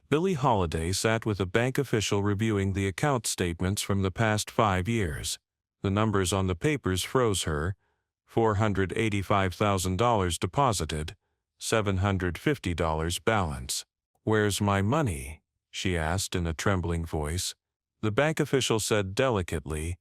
Billie Holiday sat with a bank official reviewing the account statements from the past 5 years. The numbers on the papers froze her. $485,000 deposited, $750 balance. "Where's my money?" she asked in a trembling voice. The bank official said delicately,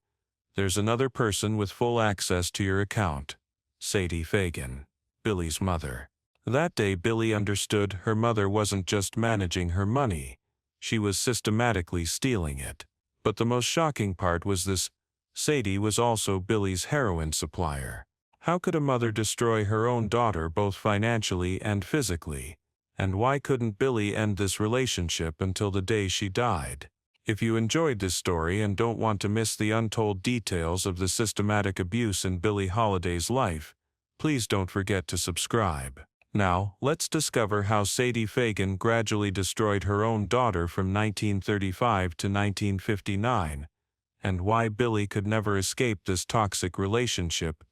"There's another person with full access to your account. Sadie Fagan, Billie's mother." That day Billie understood her mother wasn't just managing her money, she was systematically stealing it. But the most shocking part was this: Sadie was also Billie's heroin supplier. How could a mother destroy her own daughter both financially and physically? And why couldn't Billie end this relationship until the day she died? If you enjoyed this story and don't want to miss the untold details of the systematic abuse in Billie Holiday's life, please don't forget to subscribe. Now, let's discover how Sadie Fagan gradually destroyed her own daughter from 1935 to 1959, and why Billie could never escape this toxic relationship.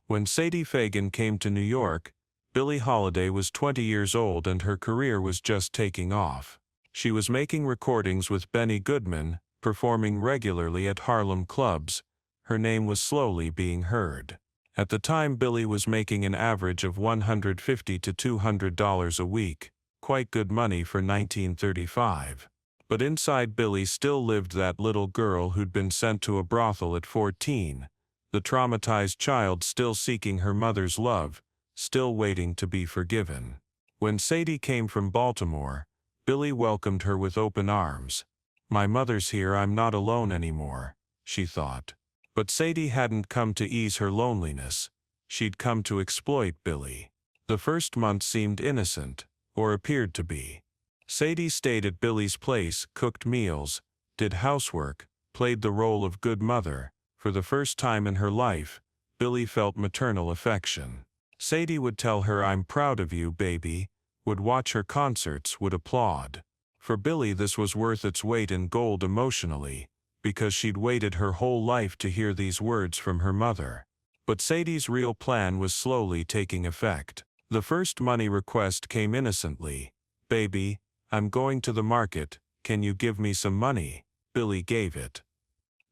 When Sadie Fagan came to New York, Billie Holiday was 20 years old and her career was just taking off. She was making recordings with Benny Goodman, performing regularly at Harlem clubs. Her name was slowly being heard. At the time, Billie was making an average of $150 to $200 a week, quite good money for 1935. But inside Billie still lived that little girl who'd been sent to a brothel at 14, the traumatized child still seeking her mother's love, still waiting to be forgiven. When Sadie came from Baltimore, Billie welcomed her with open arms. "My mother's here, I'm not alone anymore," she thought. But Sadie hadn't come to ease her loneliness. She'd come to exploit Billie. The first month seemed innocent, or appeared to be. Sadie stayed at Billie's place, cooked meals, did housework, played the role of good mother. For the first time in her life, Billie felt maternal affection. Sadie would tell her, "I'm proud of you, baby," would watch her concerts, would applaud. For Billie, this was worth its weight in gold emotionally, because she'd waited her whole life to hear these words from her mother. But Sadie's real plan was slowly taking effect. The first money request came innocently. "Baby, I'm going to the market, can you give me some money?" Billie gave it.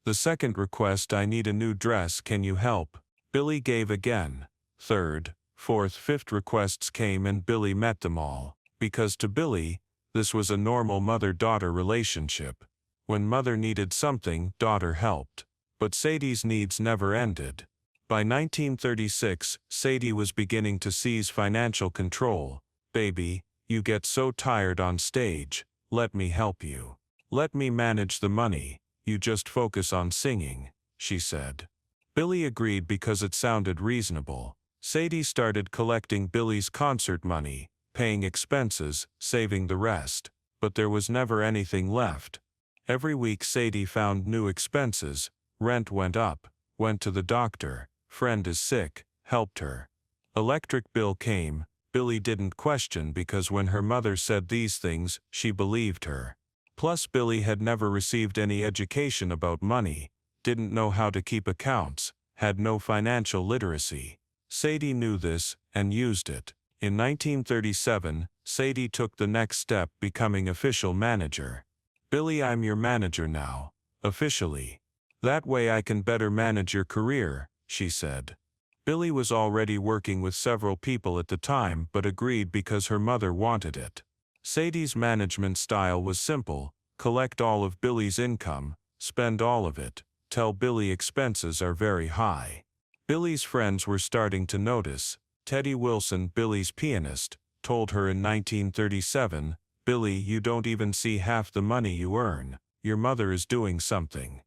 The second request, "I need a new dress, can you help?" Billie gave again. Third, fourth, fifth requests came and Billie met them all. Because to Billie, this was a normal mother-daughter relationship. When mother needed something, daughter helped. But Sadie's needs never ended. By 1936, Sadie was beginning to seize financial control. "Baby, you get so tired on stage, let me help you. Let me manage the money, you just focus on singing," she said. Billie agreed because it sounded reasonable. Sadie started collecting Billie's concert money, paying expenses, saving the rest. But there was never anything left. Every week Sadie found new expenses. Rent went up, went to the doctor, friend is sick, helped her. Electric bill came. Billie didn't question because when her mother said these things, she believed her. Plus Billie had never received any education about money, didn't know how to keep accounts, had no financial literacy. Sadie knew this, and used it. In 1937, Sadie took the next step, becoming official manager. "Billie, I'm your manager now, officially. That way I can better manage your career," she said. Billie was already working with several people at the time but agreed because her mother wanted it. Sadie's management style was simple: collect all of Billie's income, spend all of it, tell Billie expenses are very high. Billie's friends were starting to notice. Teddy Wilson, Billie's pianist, told her in 1937, "Billie, you don't even see half the money you earn. Your mother is doing something."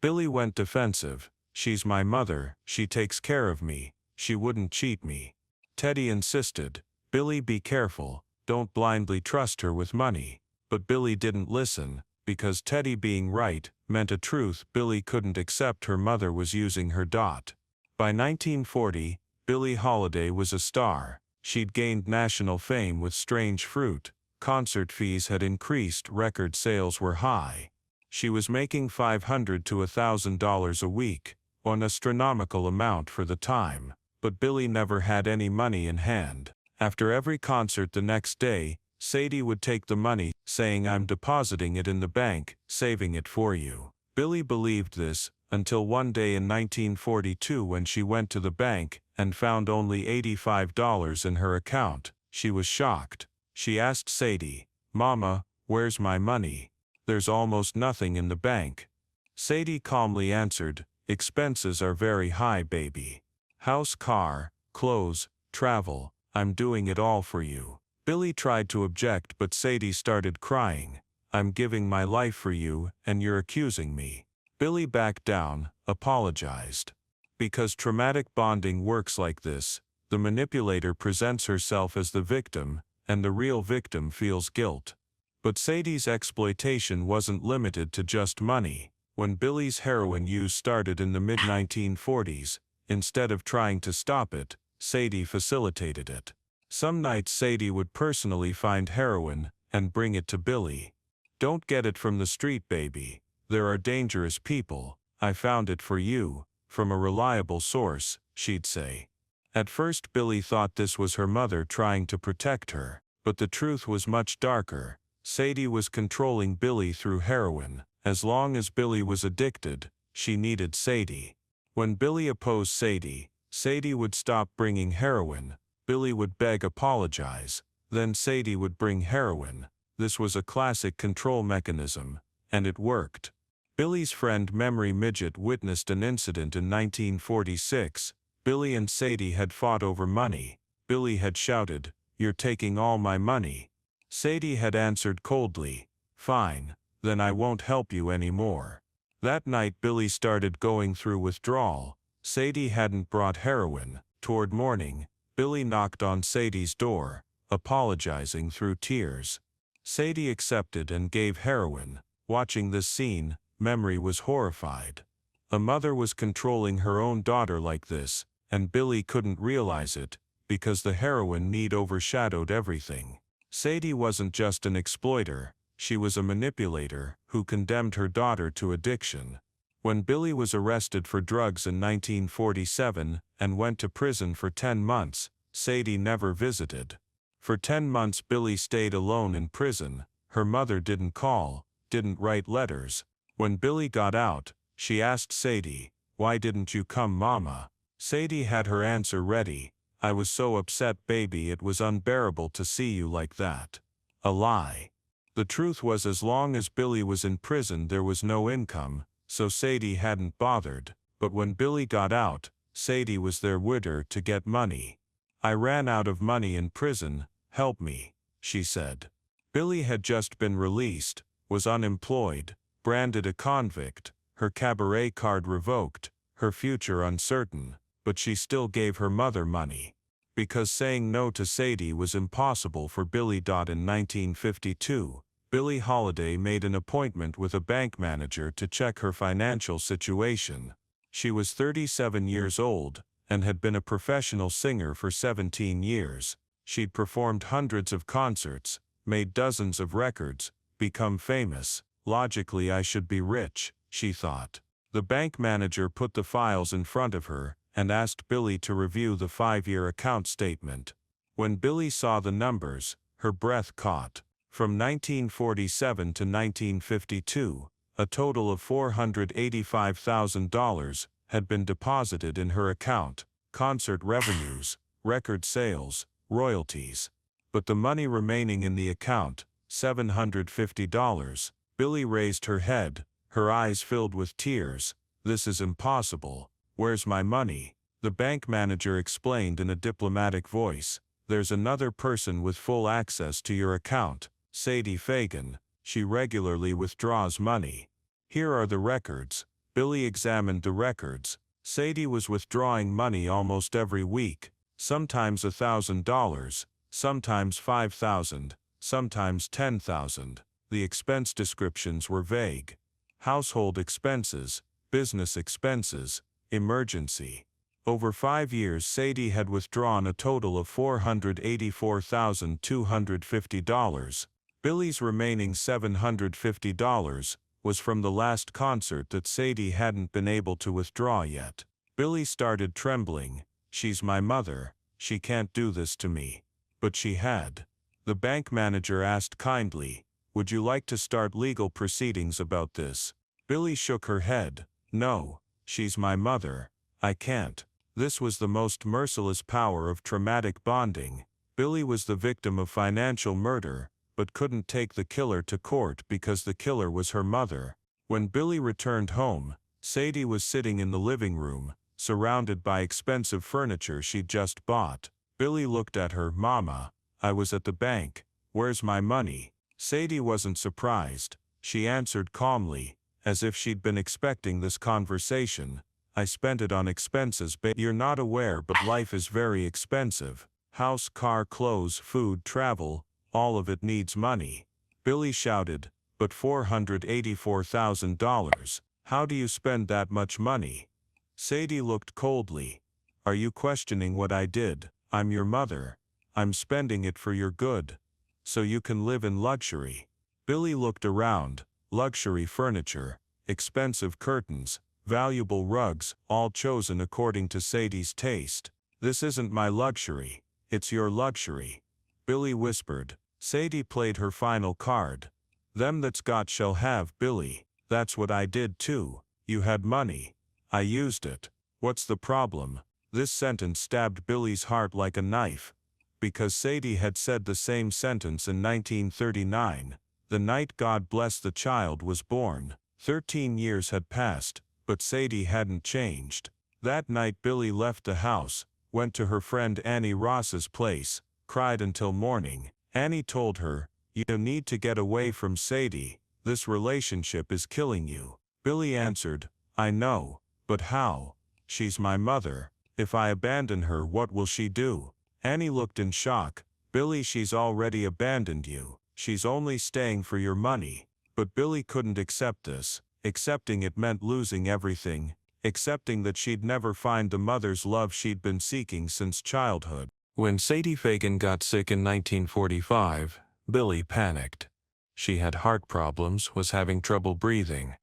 Billie went defensive. "She's my mother, she takes care of me, she wouldn't cheat me." Teddy insisted, "Billie, be careful, don't blindly trust her with money." But Billie didn't listen, because Teddy being right meant a truth Billie couldn't accept: her mother was using her. By 1940, Billie Holiday was a star. She'd gained national fame with Strange Fruit. Concert fees had increased, record sales were high. She was making $500 to $1,000 a week, an astronomical amount for the time. But Billie never had any money in hand. After every concert the next day, Sadie would take the money, saying, "I'm depositing it in the bank, saving it for you." Billie believed this, until one day in 1942 when she went to the bank and found only $85 in her account. She was shocked. She asked Sadie, "Mama, where's my money? There's almost nothing in the bank." Sadie calmly answered, "Expenses are very high, baby. House, car, clothes, travel, I'm doing it all for you." Billie tried to object, but Sadie started crying. "I'm giving my life for you, and you're accusing me." Billie backed down, apologized. Because traumatic bonding works like this, the manipulator presents herself as the victim, and the real victim feels guilt. But Sadie's exploitation wasn't limited to just money. When Billie's heroin use started in the mid-1940s, instead of trying to stop it, Sadie facilitated it. Some nights Sadie would personally find heroin and bring it to Billie. "Don't get it from the street, baby. There are dangerous people. I found it for you, from a reliable source," she'd say. At first Billie thought this was her mother trying to protect her, but the truth was much darker. Sadie was controlling Billie through heroin. As long as Billie was addicted, she needed Sadie. When Billie opposed Sadie, Sadie would stop bringing heroin. Billie would beg, apologize. Then Sadie would bring heroin. This was a classic control mechanism, and it worked. Billie's friend Memory Midget witnessed an incident in 1946. Billie and Sadie had fought over money. Billie had shouted, "You're taking all my money." Sadie had answered coldly, "Fine, then I won't help you anymore." That night Billie started going through withdrawal. Sadie hadn't brought heroin. Toward morning, Billie knocked on Sadie's door, apologizing through tears. Sadie accepted and gave heroin. Watching this scene, Memory was horrified. A mother was controlling her own daughter like this, and Billie couldn't realize it, because the heroin need overshadowed everything. Sadie wasn't just an exploiter, she was a manipulator who condemned her daughter to addiction. When Billie was arrested for drugs in 1947 and went to prison for 10 months, Sadie never visited. For 10 months Billie stayed alone in prison. Her mother didn't call, didn't write letters. When Billie got out, she asked Sadie, "Why didn't you come, Mama?" Sadie had her answer ready, "I was so upset, baby, it was unbearable to see you like that." A lie. The truth was, as long as Billie was in prison there was no income, so Sadie hadn't bothered. But when Billie got out, Sadie was there with her to get money. "I ran out of money in prison, help me," she said. Billie had just been released, was unemployed, branded a convict, her cabaret card revoked, her future uncertain, but she still gave her mother money. Because saying no to Sadie was impossible for Billie. In 1952, Billie Holiday made an appointment with a bank manager to check her financial situation. She was 37 years old, and had been a professional singer for 17 years. She'd performed hundreds of concerts, made dozens of records, become famous. Logically I should be rich, she thought. The bank manager put the files in front of her, and asked Billie to review the 5-year account statement. When Billie saw the numbers, her breath caught. From 1947 to 1952, a total of $485,000 had been deposited in her account, concert revenues, record sales, royalties. But the money remaining in the account, $750. Billie raised her head, her eyes filled with tears. "This is impossible. Where's my money?" The bank manager explained in a diplomatic voice, "There's another person with full access to your account, Sadie Fagan. She regularly withdraws money. Here are the records." Billie examined the records. Sadie was withdrawing money almost every week, sometimes $1,000, sometimes $5,000, sometimes $10,000. The expense descriptions were vague. Household expenses, business expenses, emergency. Over 5 years Sadie had withdrawn a total of $484,250. Billie's remaining $750 was from the last concert that Sadie hadn't been able to withdraw yet. Billie started trembling. "She's my mother. She can't do this to me." But she had. The bank manager asked kindly, "Would you like to start legal proceedings about this?" Billie shook her head. "No, she's my mother. I can't." This was the most merciless power of traumatic bonding. Billie was the victim of financial murder, but couldn't take the killer to court because the killer was her mother. When Billie returned home, Sadie was sitting in the living room, surrounded by expensive furniture she'd just bought. Billie looked at her. "Mama, I was at the bank. Where's my money?" Sadie wasn't surprised. She answered calmly, as if she'd been expecting this conversation. "I spent it on expenses, but you're not aware, but life is very expensive. House, car, clothes, food, travel, all of it needs money." Billie shouted, "But $484,000. How do you spend that much money?" Sadie looked coldly. "Are you questioning what I did? I'm your mother. I'm spending it for your good. So you can live in luxury." Billie looked around. Luxury furniture, expensive curtains, valuable rugs, all chosen according to Sadie's taste. "This isn't my luxury. It's your luxury," Billie whispered. Sadie played her final card. "Them that's got shall have, Billie. That's what I did too. You had money. I used it. What's the problem?" This sentence stabbed Billie's heart like a knife. Because Sadie had said the same sentence in 1939, the night God bless the child was born. 13 years had passed, but Sadie hadn't changed. That night Billie left the house, went to her friend Annie Ross's place, cried until morning. Annie told her, "You need to get away from Sadie. This relationship is killing you." Billie answered, "I know, but how? She's my mother. If I abandon her, what will she do?" Annie looked in shock. "Billie, she's already abandoned you. She's only staying for your money." But Billie couldn't accept this. Accepting it meant losing everything. Accepting that she'd never find the mother's love she'd been seeking since childhood. When Sadie Fagan got sick in 1945, Billie panicked. She had heart problems, was having trouble breathing.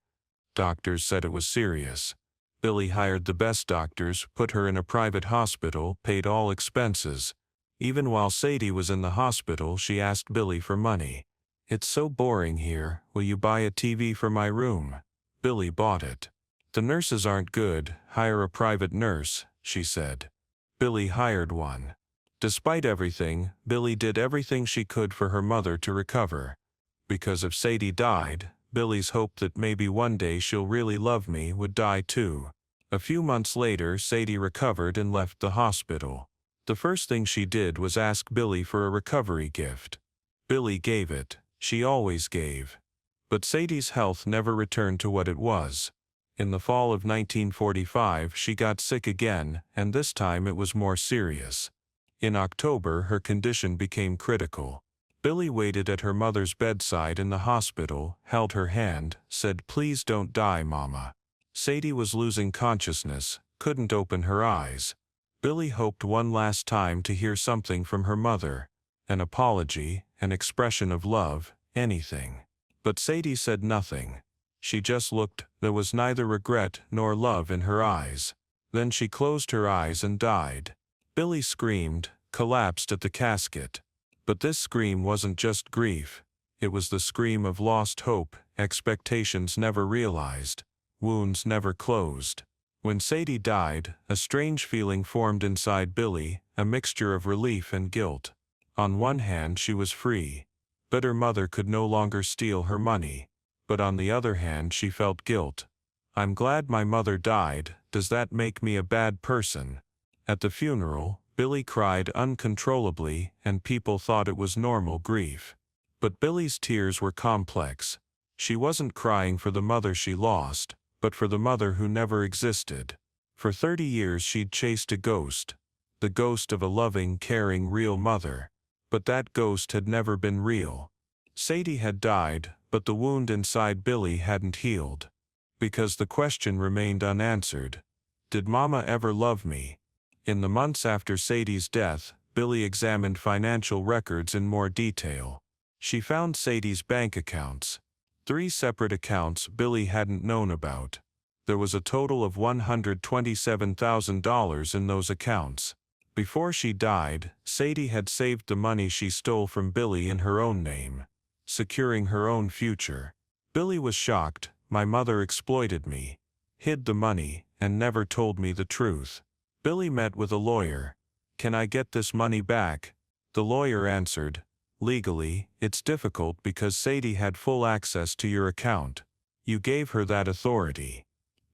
Doctors said it was serious. Billie hired the best doctors, put her in a private hospital, paid all expenses. Even while Sadie was in the hospital, she asked Billie for money. "It's so boring here. Will you buy a TV for my room?" Billie bought it. "The nurses aren't good. Hire a private nurse," she said. Billie hired one. Despite everything, Billie did everything she could for her mother to recover. Because if Sadie died, Billie's hope that maybe one day she'll really love me would die too. A few months later, Sadie recovered and left the hospital. The first thing she did was ask Billie for a recovery gift. Billie gave it. She always gave. But Sadie's health never returned to what it was. In the fall of 1945, she got sick again, and this time it was more serious. In October, her condition became critical. Billie waited at her mother's bedside in the hospital, held her hand, said, "Please don't die, Mama." Sadie was losing consciousness, couldn't open her eyes. Billie hoped one last time to hear something from her mother. An apology, an expression of love, anything. But Sadie said nothing. She just looked. There was neither regret nor love in her eyes. Then she closed her eyes and died. Billie screamed, collapsed at the casket. But this scream wasn't just grief. It was the scream of lost hope, expectations never realized, wounds never closed. When Sadie died, a strange feeling formed inside Billie, a mixture of relief and guilt. On one hand, she was free. But her mother could no longer steal her money. But on the other hand, she felt guilt. "I'm glad my mother died. Does that make me a bad person?" At the funeral, Billie cried uncontrollably, and people thought it was normal grief. But Billie's tears were complex. She wasn't crying for the mother she lost, but for the mother who never existed. For 30 years she'd chased a ghost. The ghost of a loving, caring, real mother. But that ghost had never been real. Sadie had died, but the wound inside Billie hadn't healed. Because the question remained unanswered. Did Mama ever love me? In the months after Sadie's death, Billie examined financial records in more detail. She found Sadie's bank accounts. 3 separate accounts Billie hadn't known about. There was a total of $127,000 in those accounts. Before she died, Sadie had saved the money she stole from Billie in her own name, securing her own future. Billie was shocked. My mother exploited me, hid the money, and never told me the truth. Billie met with a lawyer. Can I get this money back? The lawyer answered, legally, it's difficult because Sadie had full access to your account. You gave her that authority.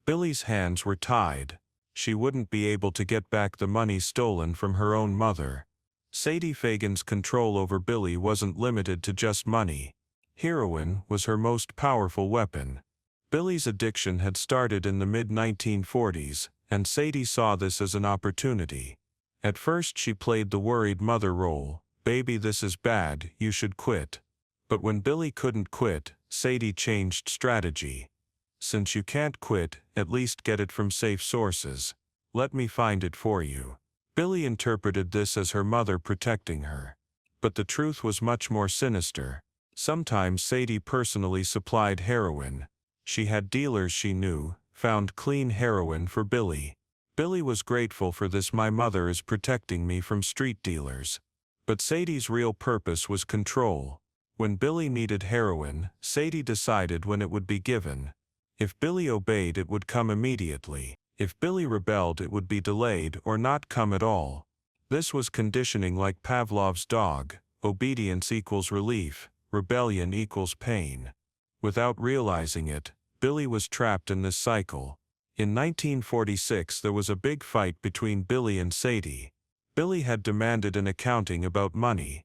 Billie's hands were tied. She wouldn't be able to get back the money stolen from her own mother. Sadie Fagan's control over Billie wasn't limited to just money. Heroin was her most powerful weapon. Billie's addiction had started in the mid-1940s, and Sadie saw this as an opportunity. At first she played the worried mother role. Baby, this is bad, you should quit. But when Billie couldn't quit, Sadie changed strategy. Since you can't quit, at least get it from safe sources. Let me find it for you. Billie interpreted this as her mother protecting her. But the truth was much more sinister. Sometimes Sadie personally supplied heroin. She had dealers she knew, found clean heroin for Billie. Billie was grateful for this. My mother is protecting me from street dealers. But Sadie's real purpose was control. When Billie needed heroin, Sadie decided when it would be given. If Billie obeyed, it would come immediately. If Billie rebelled, it would be delayed or not come at all. This was conditioning, like Pavlov's dog. Obedience equals relief, rebellion equals pain. Without realizing it, Billie was trapped in this cycle. In 1946 there was a big fight between Billie and Sadie. Billie had demanded an accounting about money.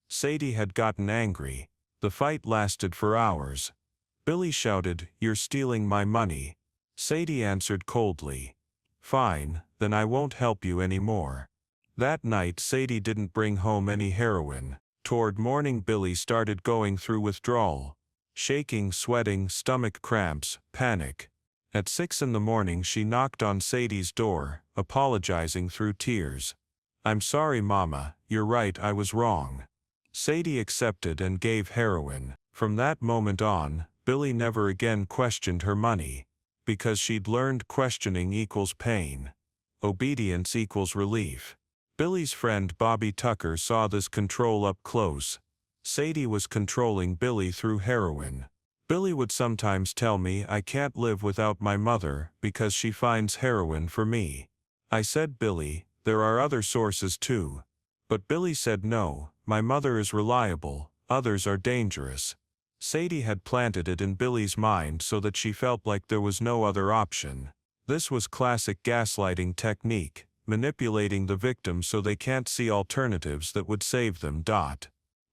Sadie had gotten angry. The fight lasted for hours. Billie shouted, "You're stealing my money." Sadie answered coldly, "Fine, then I won't help you anymore." That night Sadie didn't bring home any heroin. Toward morning Billie started going through withdrawal. Shaking, sweating, stomach cramps, panic. At 6 in the morning she knocked on Sadie's door, apologizing through tears. "I'm sorry, Mama, you're right, I was wrong." Sadie accepted and gave heroin. From that moment on, Billie never again questioned her money. Because she'd learned questioning equals pain. Obedience equals relief. Billie's friend Bobby Tucker saw this control up close. Sadie was controlling Billie through heroin. Billie would sometimes tell me, "I can't live without my mother because she finds heroin for me." I said, "Billie, there are other sources too." But Billie said, "No, my mother is reliable, others are dangerous." Sadie had planted it in Billie's mind so that she felt like there was no other option. This was classic gaslighting technique, manipulating the victim so they can't see alternatives that would save them.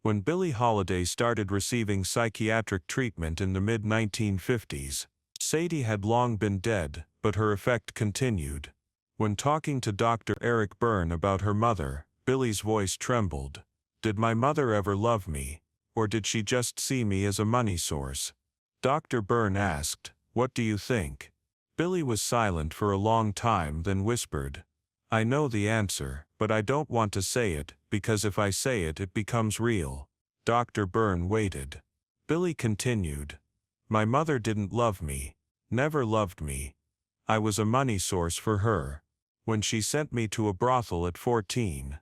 When Billie Holiday started receiving psychiatric treatment in the mid-1950s, Sadie had long been dead, but her effect continued. When talking to Dr. Eric Byrne about her mother, Billie's voice trembled. "Did my mother ever love me? Or did she just see me as a money source?" Dr. Byrne asked, "What do you think?" Billie was silent for a long time, then whispered, "I know the answer, but I don't want to say it, because if I say it, it becomes real." Dr. Byrne waited. Billie continued, "My mother didn't love me, never loved me. I was a money source for her. When she sent me to a brothel at 14,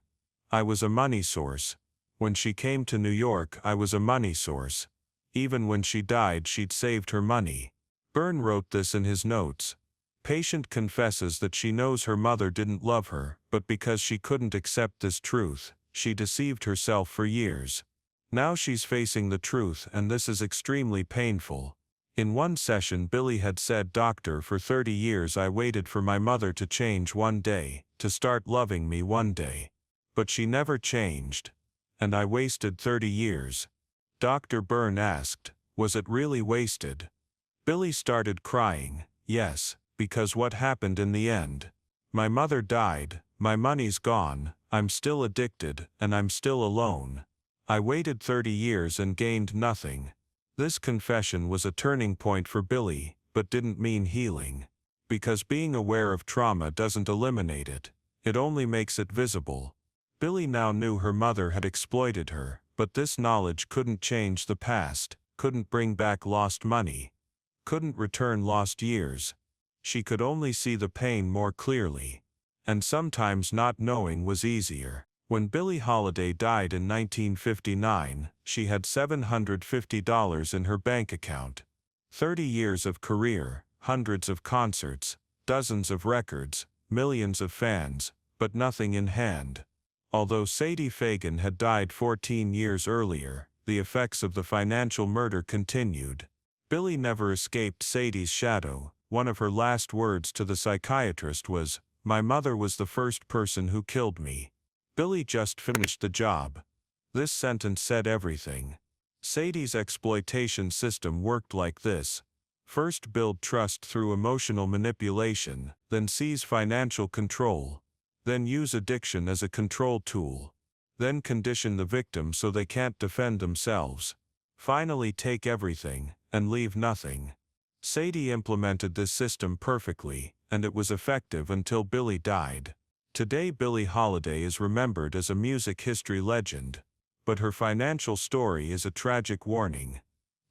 I was a money source. When she came to New York, I was a money source. Even when she died, she'd saved her money." Byrne wrote this in his notes. Patient confesses that she knows her mother didn't love her, but because she couldn't accept this truth, she deceived herself for years. Now she's facing the truth, and this is extremely painful. In one session Billie had said, "Doctor, for 30 years I waited for my mother to change one day, to start loving me one day. But she never changed. And I wasted 30 years. Dr. Byrne asked, "Was it really wasted?" Billie started crying. "Yes, because what happened in the end? My mother died, my money's gone, I'm still addicted, and I'm still alone. I waited 30 years and gained nothing." This confession was a turning point for Billie, but didn't mean healing. Because being aware of trauma doesn't eliminate it, it only makes it visible. Billie now knew her mother had exploited her, but this knowledge couldn't change the past, couldn't bring back lost money, couldn't return lost years. She could only see the pain more clearly. And sometimes not knowing was easier. When Billie Holiday died in 1959, she had $750 in her bank account. 30 years of career, hundreds of concerts, dozens of records, millions of fans, but nothing in hand. Although Sadie Fagan had died 14 years earlier, the effects of the financial murder continued. Billie never escaped Sadie's shadow. One of her last words to the psychiatrist was, "My mother was the first person who killed me. Billie just finished the job." This sentence said everything. Sadie's exploitation system worked like this. First build trust through emotional manipulation, then seize financial control. Then use addiction as a control tool. Then condition the victim so they can't defend themselves. Finally take everything, and leave nothing. Sadie implemented this system perfectly, and it was effective until Billie died. Today Billie Holiday is remembered as a music history legend. But her financial story is a tragic warning.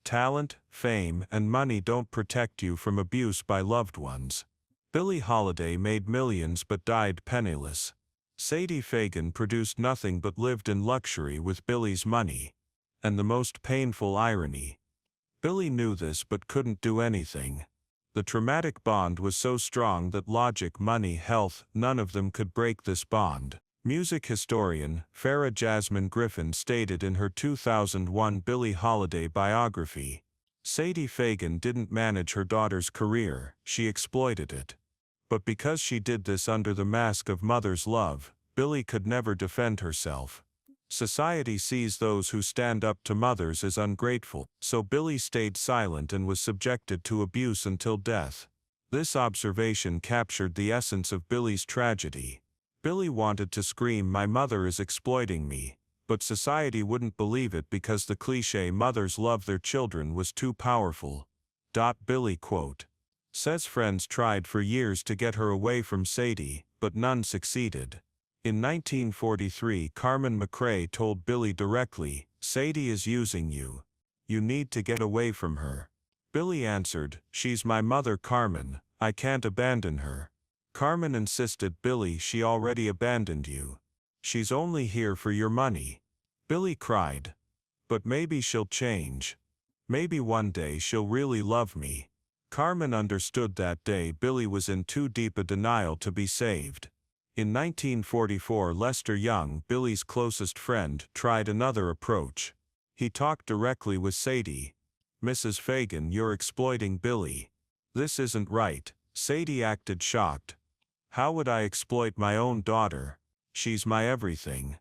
Talent, fame, and money don't protect you from abuse by loved ones. Billie Holiday made millions but died penniless. Sadie Fagan produced nothing but lived in luxury with Billie's money. And the most painful irony. Billie knew this but couldn't do anything. The traumatic bond was so strong that logic, money, health, none of them could break this bond. Music historian Farah Jasmine Griffin stated in her 2001 Billie Holiday biography, "Sadie Fagan didn't manage her daughter's career, she exploited it. But because she did this under the mask of mother's love, Billie could never defend herself. Society sees those who stand up to mothers as ungrateful, so Billie stayed silent and was subjected to abuse until death." This observation captured the essence of Billie's tragedy. Billie wanted to scream, "My mother is exploiting me," but society wouldn't believe it because the cliché "mothers love their children" was too powerful. Billie quote says friends tried for years to get her away from Sadie, but none succeeded. In 1943, Carmen McRae told Billie directly, "Sadie is using you. You need to get away from her." Billie answered, "She's my mother, Carmen. I can't abandon her." Carmen insisted, "Billie, she already abandoned you. She's only here for your money." Billie cried, "But maybe she'll change. Maybe one day she'll really love me." Carmen understood that day Billie was in too deep a denial to be saved. In 1944, Lester Young, Billie's closest friend, tried another approach. He talked directly with Sadie. "Mrs. Fagan, you're exploiting Billie. This isn't right." Sadie acted shocked. "How would I exploit my own daughter? She's my everything."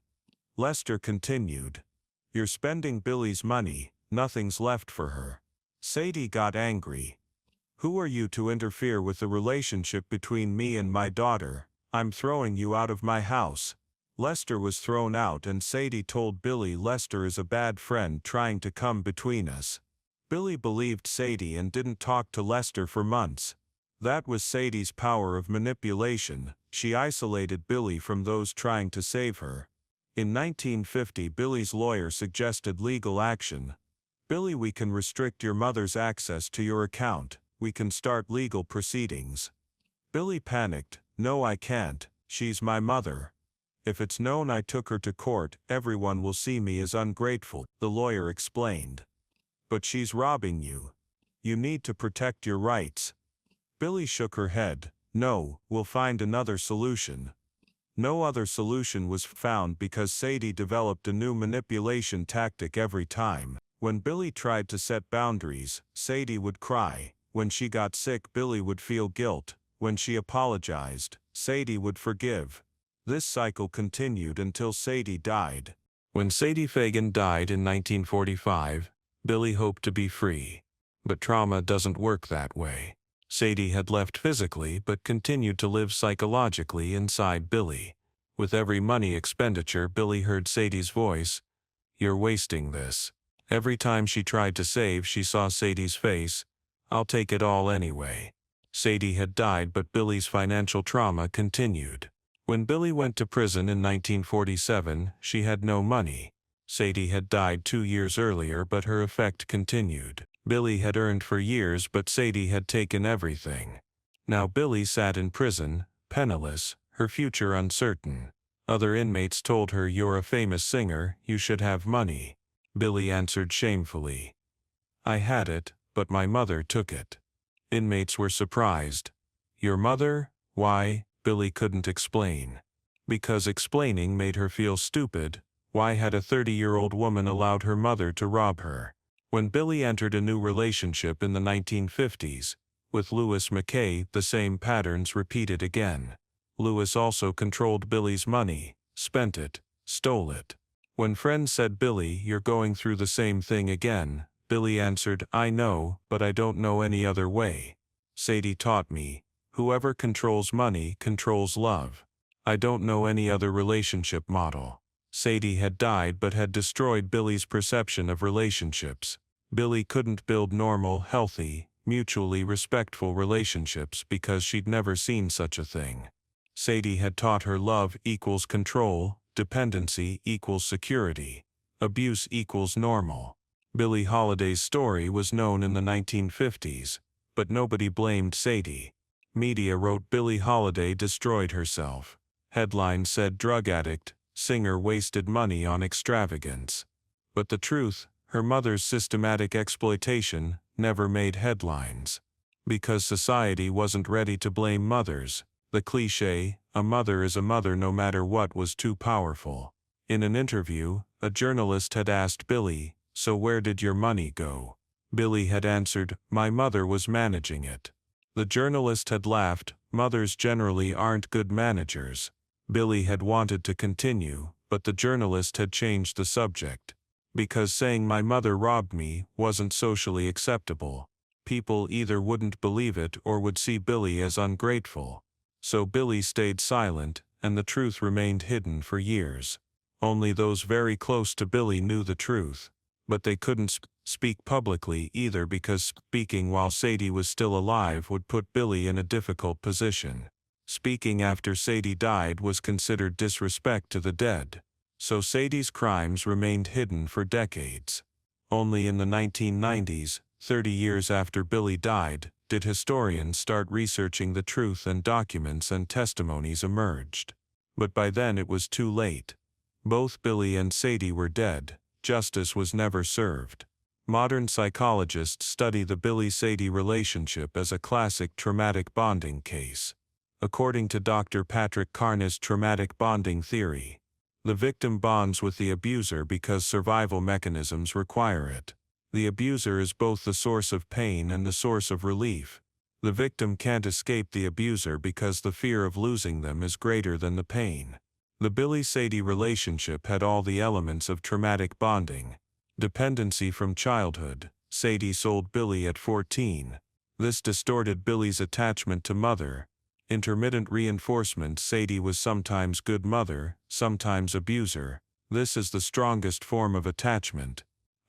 Lester continued, "You're spending Billie's money, nothing's left for her." Sadie got angry. "Who are you to interfere with the relationship between me and my daughter? I'm throwing you out of my house." Lester was thrown out and Sadie told Billie Lester is a bad friend trying to come between us. Billie believed Sadie and didn't talk to Lester for months. That was Sadie's power of manipulation. She isolated Billie from those trying to save her. In 1950, Billie's lawyer suggested legal action. "Billie, we can restrict your mother's access to your account. We can start legal proceedings." Billie panicked. "No, I can't. She's my mother. If it's known I took her to court, everyone will see me as ungrateful," the lawyer explained. "But she's robbing you. You need to protect your rights." Billie shook her head. "No, we'll find another solution." No other solution was found because Sadie developed a new manipulation tactic every time. When Billie tried to set boundaries, Sadie would cry. When she got sick, Billie would feel guilt. When she apologized, Sadie would forgive. This cycle continued until Sadie died. When Sadie Fagan died in 1945, Billie hoped to be free. But trauma doesn't work that way. Sadie had left physically but continued to live psychologically inside Billie. With every money expenditure, Billie heard Sadie's voice, "You're wasting this." Every time she tried to save, she saw Sadie's face, "I'll take it all anyway." Sadie had died, but Billie's financial trauma continued. When Billie went to prison in 1947, she had no money. Sadie had died 2 years earlier, but her effect continued. Billie had earned for years, but Sadie had taken everything. Now Billie sat in prison, penniless, her future uncertain. Other inmates told her, "You're a famous singer, you should have money." Billie answered shamefully, "I had it, but my mother took it." Inmates were surprised. "Your mother? Why?" Billie couldn't explain. Because explaining made her feel stupid. Why had a 30-year-old woman allowed her mother to rob her? When Billie entered a new relationship in the 1950s, with Louis McKay, the same patterns repeated again. Louis also controlled Billie's money, spent it, stole it. When friends said, "Billie, you're going through the same thing again," Billie answered, "I know, but I don't know any other way. Sadie taught me, whoever controls money controls love. I don't know any other relationship model." Sadie had died but had destroyed Billie's perception of relationships. Billie couldn't build normal, healthy, mutually respectful relationships because she'd never seen such a thing. Sadie had taught her love equals control, dependency equals security, abuse equals normal. Billie Holiday's story was known in the 1950s, but nobody blamed Sadie. Media wrote Billie Holiday destroyed herself. Headlines said drug addict, singer wasted money on extravagance. But the truth, her mother's systematic exploitation, never made headlines. Because society wasn't ready to blame mothers, the cliché, "a mother is a mother no matter what," was too powerful. In an interview, a journalist had asked Billie, "So where did your money go?" Billie had answered, "My mother was managing it." The journalist had laughed, "Mothers generally aren't good managers." Billie had wanted to continue, but the journalist had changed the subject. Because saying "my mother robbed me" wasn't socially acceptable. People either wouldn't believe it or would see Billie as ungrateful. So Billie stayed silent, and the truth remained hidden for years. Only those very close to Billie knew the truth. But they couldn't speak publicly either because speaking while Sadie was still alive would put Billie in a difficult position. Speaking after Sadie died was considered disrespect to the dead. So Sadie's crimes remained hidden for decades. Only in the 1990s, 30 years after Billie died, did historians start researching the truth, and documents and testimonies emerged. But by then it was too late. Both Billie and Sadie were dead. Justice was never served. Modern psychologists study the Billie-Sadie relationship as a classic traumatic bonding case. According to Dr. Patrick Carney's traumatic bonding theory, the victim bonds with the abuser because survival mechanisms require it. The abuser is both the source of pain and the source of relief. The victim can't escape the abuser because the fear of losing them is greater than the pain. The Billie-Sadie relationship had all the elements of traumatic bonding. Dependency from childhood. Sadie sold Billie at 14. This distorted Billie's attachment to mother. Intermittent reinforcement. Sadie was sometimes good mother, sometimes abuser. This is the strongest form of attachment.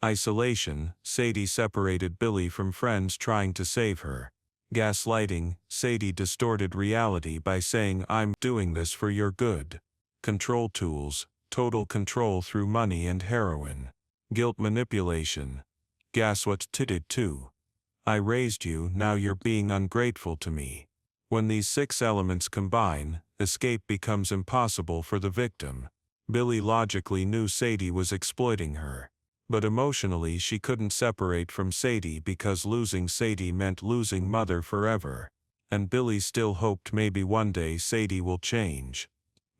Isolation. Sadie separated Billie from friends trying to save her. Gaslighting. Sadie distorted reality by saying, "I'm doing this for your good." Control tools. Total control through money and heroin. Guilt manipulation. Guess what I did too? I raised you, now you're being ungrateful to me. When these 6 elements combine, escape becomes impossible for the victim. Billie logically knew Sadie was exploiting her. But emotionally she couldn't separate from Sadie because losing Sadie meant losing mother forever. And Billie still hoped maybe one day Sadie will change.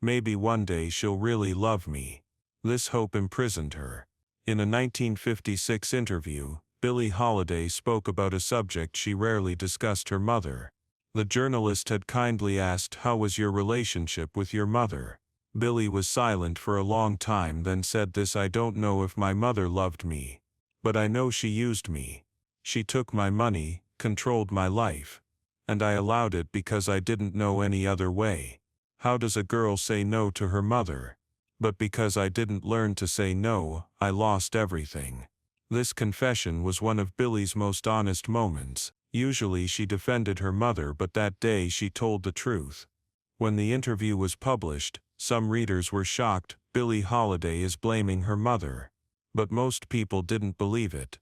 Maybe one day she'll really love me. This hope imprisoned her. In a 1956 interview, Billie Holiday spoke about a subject she rarely discussed: her mother. The journalist had kindly asked, "How was your relationship with your mother?" Billie was silent for a long time, then said this, "I don't know if my mother loved me. But I know she used me. She took my money, controlled my life. And I allowed it because I didn't know any other way. How does a girl say no to her mother? But because I didn't learn to say no, I lost everything." This confession was one of Billie's most honest moments. Usually she defended her mother, but that day she told the truth. When the interview was published, some readers were shocked. Billie Holiday is blaming her mother. But most people didn't believe it.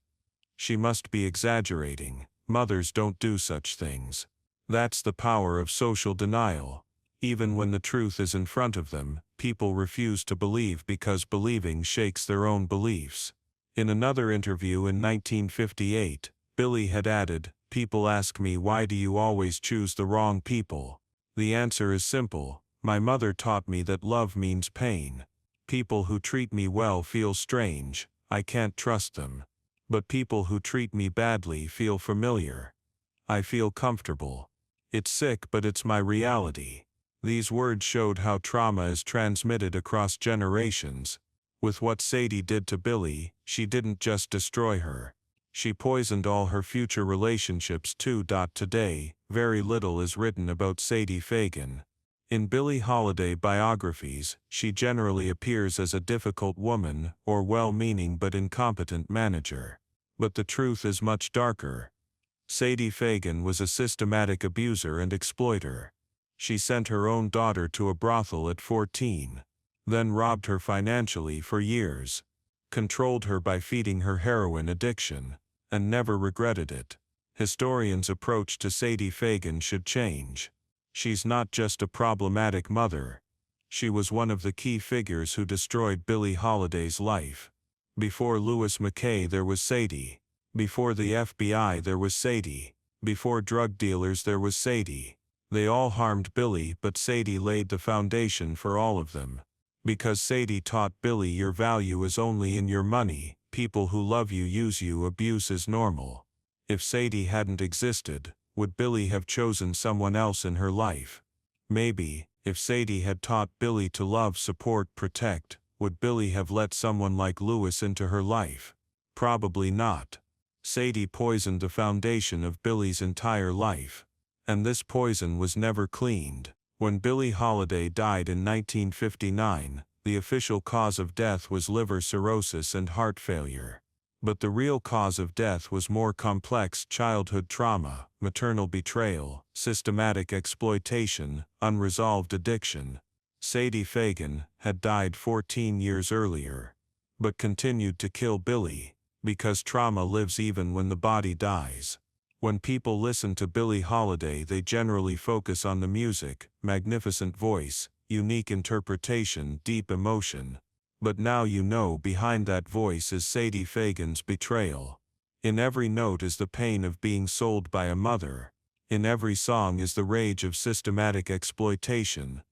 She must be exaggerating. Mothers don't do such things. That's the power of social denial. Even when the truth is in front of them, people refuse to believe because believing shakes their own beliefs. In another interview in 1958, Billie had added, "People ask me, why do you always choose the wrong people? The answer is simple. My mother taught me that love means pain. People who treat me well feel strange. I can't trust them. But people who treat me badly feel familiar. I feel comfortable. It's sick, but it's my reality." These words showed how trauma is transmitted across generations. With what Sadie did to Billie, she didn't just destroy her. She poisoned all her future relationships too. Today, very little is written about Sadie Fagan. In Billie Holiday biographies, she generally appears as a difficult woman or well-meaning but incompetent manager. But the truth is much darker. Sadie Fagan was a systematic abuser and exploiter. She sent her own daughter to a brothel at 14, then robbed her financially for years, controlled her by feeding her heroin addiction, and never regretted it. Historians' approach to Sadie Fagan should change. She's not just a problematic mother. She was one of the key figures who destroyed Billie Holiday's life. Before Louis McKay there was Sadie. Before the FBI there was Sadie. Before drug dealers there was Sadie. They all harmed Billie, but Sadie laid the foundation for all of them. Because Sadie taught Billie your value is only in your money, people who love you use you, abuse is normal. If Sadie hadn't existed, would Billie have chosen someone else in her life? Maybe. If Sadie had taught Billie to love, support, protect, would Billie have let someone like Louis into her life? Probably not. Sadie poisoned the foundation of Billie's entire life. And this poison was never cleaned. When Billie Holiday died in 1959, the official cause of death was liver cirrhosis and heart failure. But the real cause of death was more complex: childhood trauma, maternal betrayal, systematic exploitation, unresolved addiction. Sadie Fagan had died 14 years earlier, but continued to kill Billie, because trauma lives even when the body dies. When people listen to Billie Holiday, they generally focus on the music, magnificent voice, unique interpretation, deep emotion. But now you know behind that voice is Sadie Fagan's betrayal. In every note is the pain of being sold by a mother. In every song is the rage of systematic exploitation.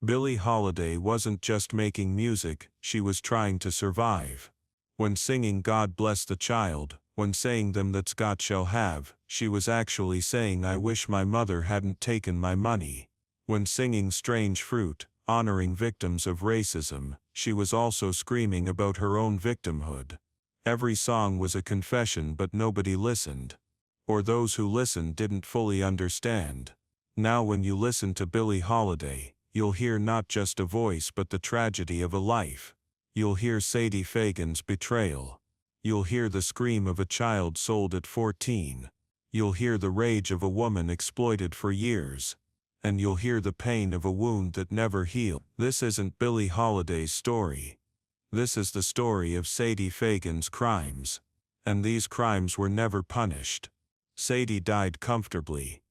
Billie Holiday wasn't just making music, she was trying to survive. When singing "God Bless the Child," when saying "them that's got shall have," she was actually saying, "I wish my mother hadn't taken my money." When singing "Strange Fruit," honoring victims of racism, she was also screaming about her own victimhood. Every song was a confession, but nobody listened. Or those who listened didn't fully understand. Now when you listen to Billie Holiday, you'll hear not just a voice but the tragedy of a life. You'll hear Sadie Fagan's betrayal. You'll hear the scream of a child sold at 14. You'll hear the rage of a woman exploited for years. And you'll hear the pain of a wound that never healed. This isn't Billie Holiday's story. This is the story of Sadie Fagan's crimes. And these crimes were never punished. Sadie died comfortably,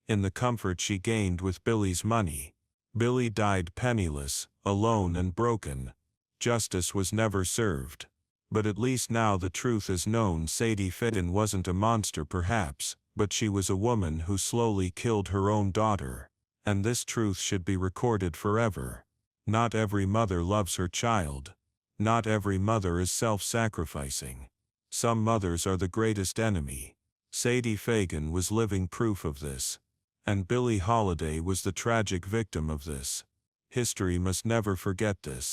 in the comfort she gained with Billie's money. Billie died penniless, alone and broken. Justice was never served. But at least now the truth is known. Sadie Fagan wasn't a monster perhaps, but she was a woman who slowly killed her own daughter. And this truth should be recorded forever. Not every mother loves her child. Not every mother is self-sacrificing. Some mothers are the greatest enemy. Sadie Fagan was living proof of this. And Billie Holiday was the tragic victim of this. History must never forget this.